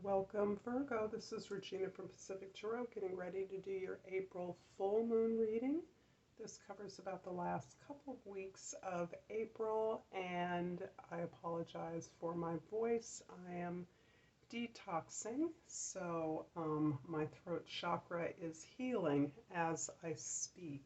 Welcome, Virgo. This is Regina from Pacific Tarot, getting ready to do your April full moon reading. This covers about the last couple of weeks of April, and I apologize for my voice. I am detoxing, so my throat chakra is healing as I speak.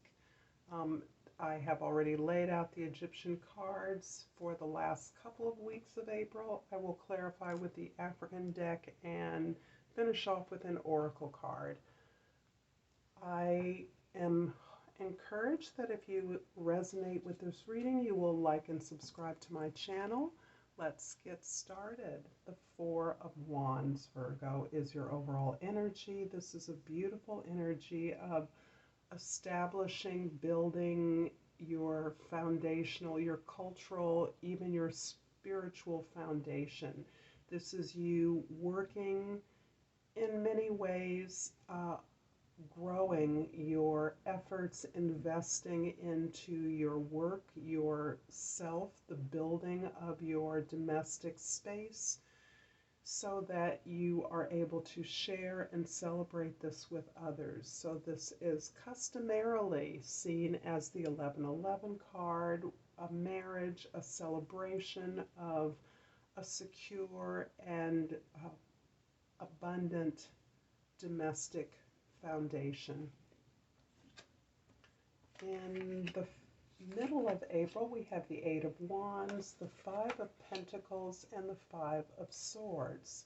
Um, I have already laid out the Egyptian cards for the last couple of weeks of April. I will clarify with the African deck and finish off with an oracle card. I am encouraged that if you resonate with this reading, you will like and subscribe to my channel. Let's get started. The Four of Wands, Virgo, is your overall energy. This is a beautiful energy of establishing, building your foundational, your cultural, even your spiritual foundation. This is you working in many ways, growing your efforts, investing into your work, yourself, the building of your domestic space, so that you are able to share and celebrate this with others. So this is customarily seen as the 1111 card, a marriage, a celebration of a secure and abundant domestic foundation. In the middle of April, we have the Eight of Wands, the Five of Pentacles, and the Five of Swords.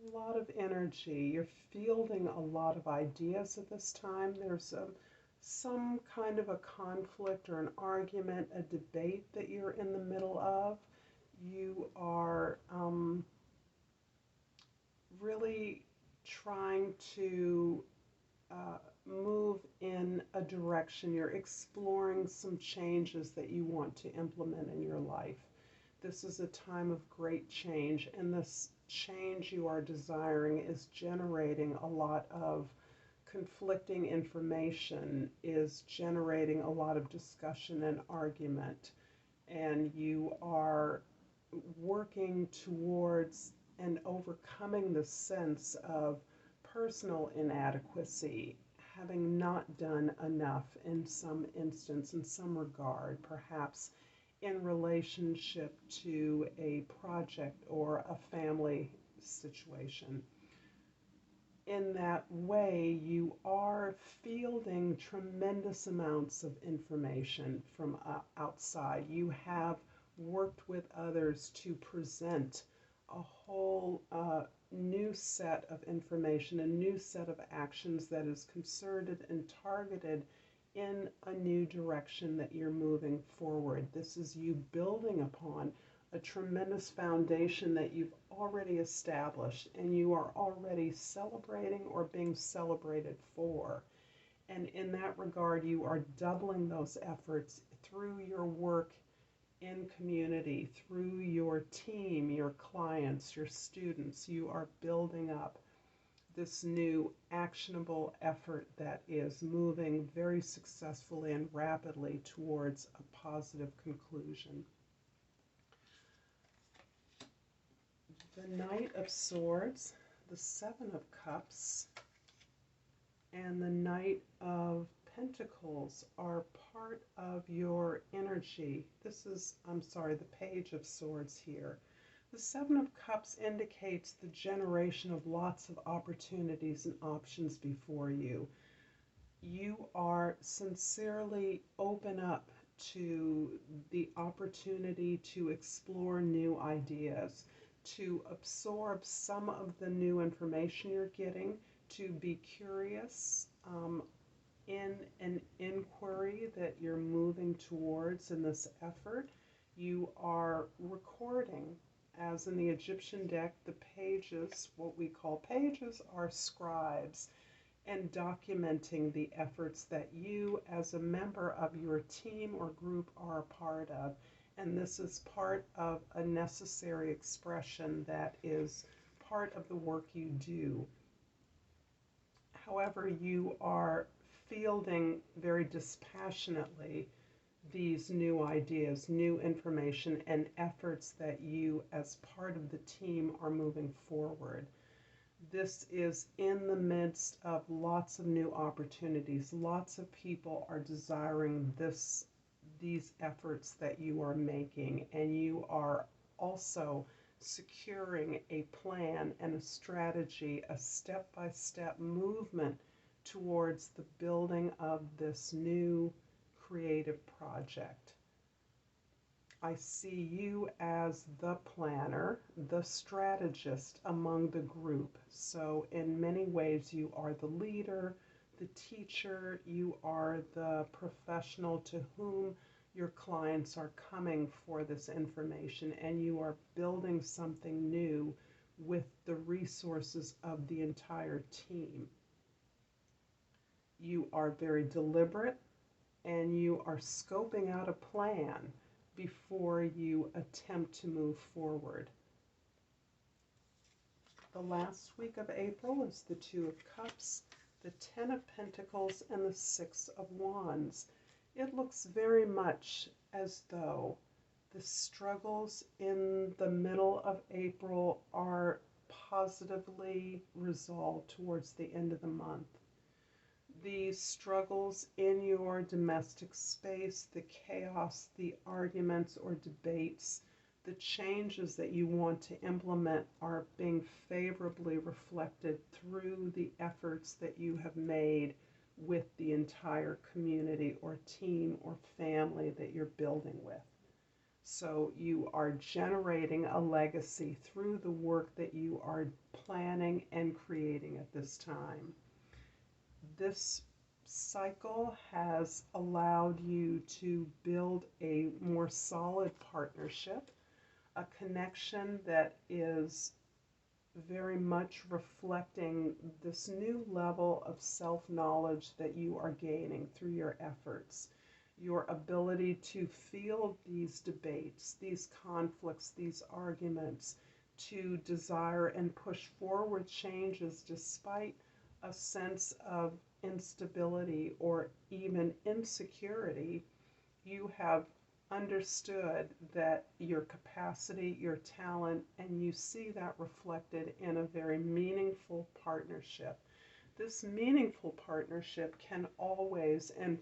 A lot of energy. You're fielding a lot of ideas at this time. There's some kind of a conflict or an argument, a debate that you're in the middle of. You are really trying to move in a direction. You're exploring some changes that you want to implement in your life. This is a time of great change, and this change you are desiring is generating a lot of conflicting information, is generating a lot of discussion and argument, and you are working towards and overcoming the sense of personal inadequacy, having not done enough in some instance, in some regard, perhaps in relationship to a project or a family situation. In that way, you are fielding tremendous amounts of information from outside. You have worked with others to present a whole new set of information, a new set of actions that is concerted and targeted in a new direction that you're moving forward. This is you building upon a tremendous foundation that you've already established, and you are already celebrating or being celebrated for. And in that regard, you are doubling those efforts through your work in community, through your team, your clients, your students. You are building up this new actionable effort that is moving very successfully and rapidly towards a positive conclusion. The Knight of Swords, the Seven of Cups, and the Knight of Pentacles are part of your energy. This is, the Page of Swords here. The Seven of Cups indicates the generation of lots of opportunities and options before you. You are sincerely open up to the opportunity to explore new ideas, to absorb some of the new information you're getting, to be curious in an inquiry that you're moving towards in this effort. You are recording, as in the Egyptian deck, the pages. What we call pages are scribes, and documenting the efforts that you as a member of your team or group are a part of. And this is part of a necessary expression that is part of the work you do. However, you are fielding very dispassionately these new ideas, new information, and efforts that you, as part of the team, are moving forward. This is in the midst of lots of new opportunities. Lots of people are desiring these efforts that you are making, and you are also securing a plan and a strategy, a step-by-step movement towards the building of this new creative project. I see you as the planner, the strategist among the group. So in many ways, you are the leader, the teacher, you are the professional to whom your clients are coming for this information, and you are building something new with the resources of the entire team. You are very deliberate, and you are scoping out a plan before you attempt to move forward. The last week of April is the Two of Cups, the Ten of Pentacles, and the Six of Wands. It looks very much as though the struggles in the middle of April are positively resolved towards the end of the month. The struggles in your domestic space, the chaos, the arguments or debates, the changes that you want to implement are being favorably reflected through the efforts that you have made with the entire community or team or family that you're building with. So you are generating a legacy through the work that you are planning and creating at this time. This cycle has allowed you to build a more solid partnership, a connection that is very much reflecting this new level of self-knowledge that you are gaining through your efforts. Your ability to field these debates, these conflicts, these arguments, to desire and push forward changes despite a sense of instability or even insecurity. You have understood that your capacity, your talent, and you see that reflected in a very meaningful partnership. This meaningful partnership can always and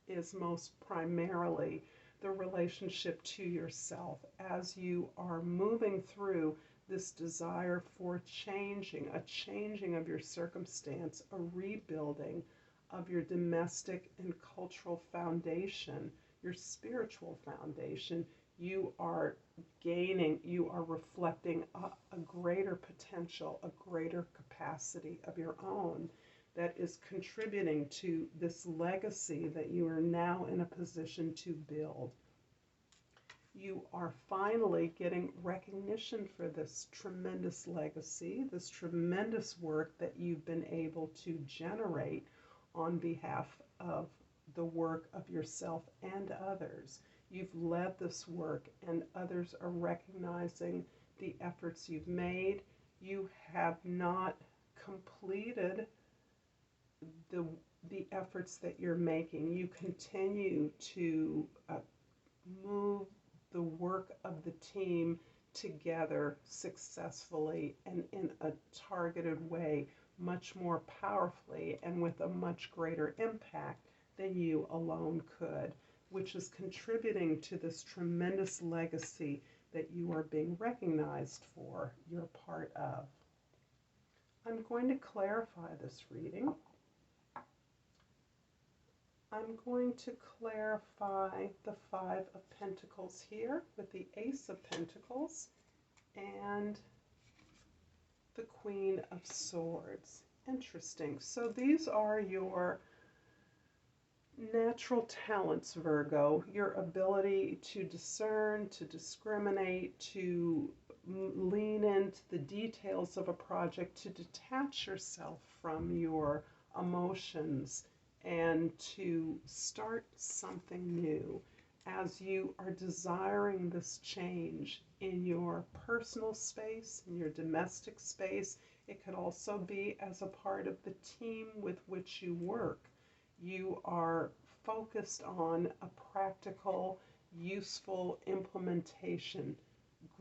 is most primarily the relationship to yourself as you are moving through this desire for a changing of your circumstance, a rebuilding of your domestic and cultural foundation, your spiritual foundation. You are gaining, you are reflecting a greater potential, a greater capacity of your own that is contributing to this legacy that you are now in a position to build. You are finally getting recognition for this tremendous legacy, this tremendous work that you've been able to generate on behalf of the work of yourself and others. You've led this work, and others are recognizing the efforts you've made. You have not completed the efforts that you're making. You continue to move the work of the team together successfully and in a targeted way, much more powerfully and with a much greater impact than you alone could, which is contributing to this tremendous legacy that you are being recognized for, you're part of. I'm going to clarify this reading. I'm going to clarify the Five of Pentacles here with the Ace of Pentacles and the Queen of Swords. Interesting. So these are your natural talents, Virgo, your ability to discern, to discriminate, to lean into the details of a project, to detach yourself from your emotions and to start something new as you are desiring this change in your personal space, in your domestic space. It could also be as a part of the team with which you work. You are focused on a practical, useful implementation,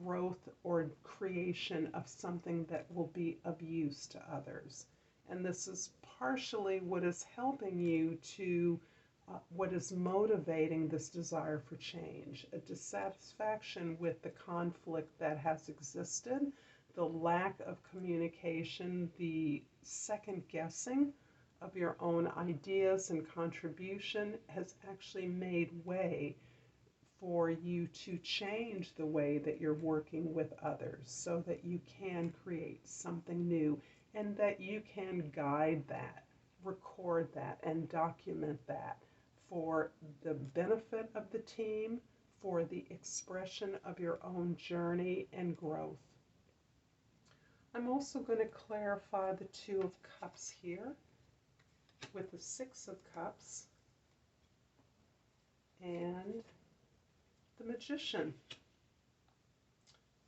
growth, or creation of something that will be of use to others. And this is partially what is helping you to, what is motivating this desire for change, a dissatisfaction with the conflict that has existed, the lack of communication, the second guessing of your own ideas and contribution has actually made way for you to change the way that you're working with others so that you can create something new and that you can guide that, record that, and document that for the benefit of the team, for the expression of your own journey and growth. I'm also going to clarify the Two of Cups here with the Six of Cups and the Magician.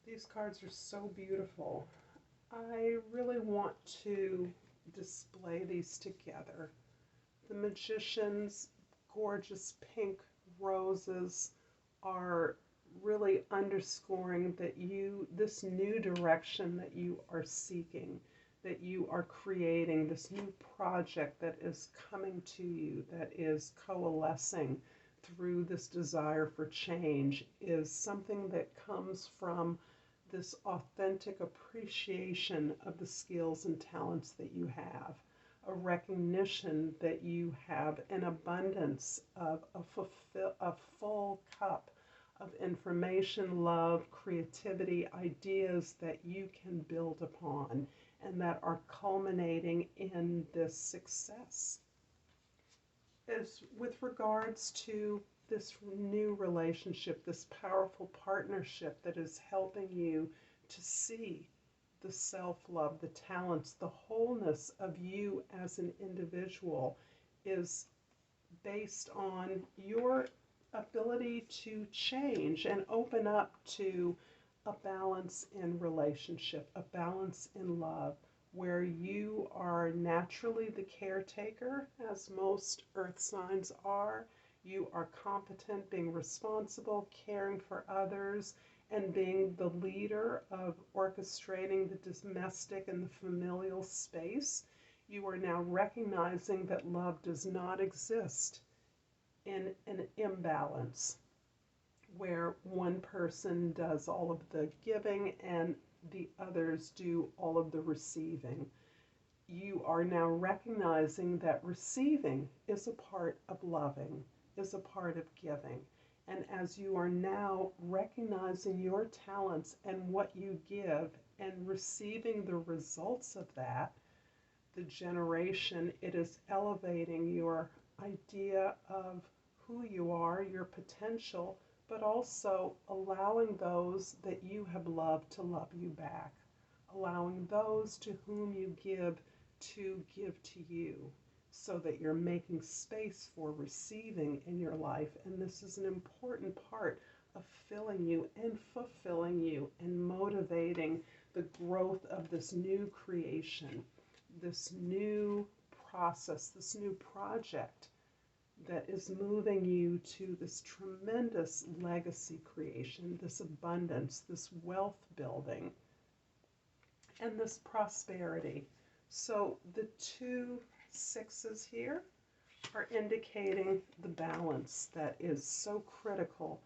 These cards are so beautiful. I really want to display these together. The Magician's gorgeous pink roses are really underscoring that this new direction that you are seeking, that you are creating, this new project that is coming to you, that is coalescing through this desire for change, is something that comes from this authentic appreciation of the skills and talents that you have, a recognition that you have an abundance of a full cup of information, love, creativity, ideas that you can build upon and that are culminating in this success. As with regards to this new relationship, this powerful partnership that is helping you to see the self-love, the talents, the wholeness of you as an individual is based on your ability to change and open up to a balance in relationship, a balance in love, where you are naturally the caretaker, as most earth signs are. You are competent, being responsible, caring for others, and being the leader of orchestrating the domestic and the familial space. You are now recognizing that love does not exist in an imbalance where one person does all of the giving and the others do all of the receiving. You are now recognizing that receiving is a part of loving, is a part of giving. And as you are now recognizing your talents and what you give and receiving the results of that, the generation, it is elevating your idea of who you are, your potential, but also allowing those that you have loved to love you back, allowing those to whom you give to you, so that you're making space for receiving in your life. And this is an important part of filling you and fulfilling you and motivating the growth of this new creation, this new process, this new project that is moving you to this tremendous legacy creation, this abundance, this wealth building, and this prosperity. So the 2 sixes here are indicating the balance that is so critical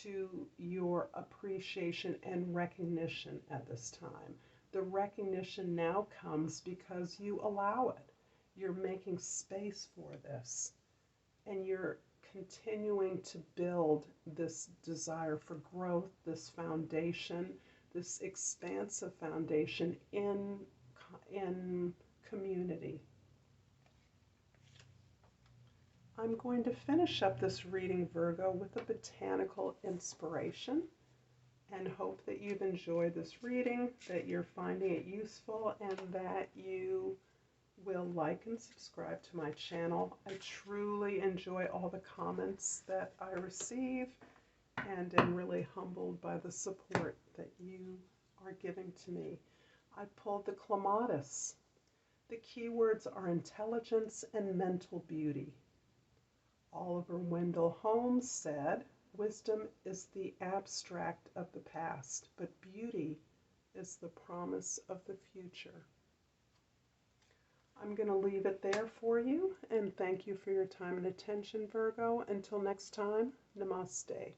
to your appreciation and recognition at this time. The recognition now comes because you allow it. You're making space for this. And you're continuing to build this desire for growth, this foundation, this expansive foundation in community. I'm going to finish up this reading, Virgo, with a botanical inspiration and hope that you've enjoyed this reading, that you're finding it useful, and that you will like and subscribe to my channel. I truly enjoy all the comments that I receive and am really humbled by the support that you are giving to me. I pulled the clematis. The keywords are intelligence and mental beauty. Oliver Wendell Holmes said, "Wisdom is the abstract of the past, but beauty is the promise of the future." I'm going to leave it there for you, and thank you for your time and attention, Virgo. Until next time, namaste.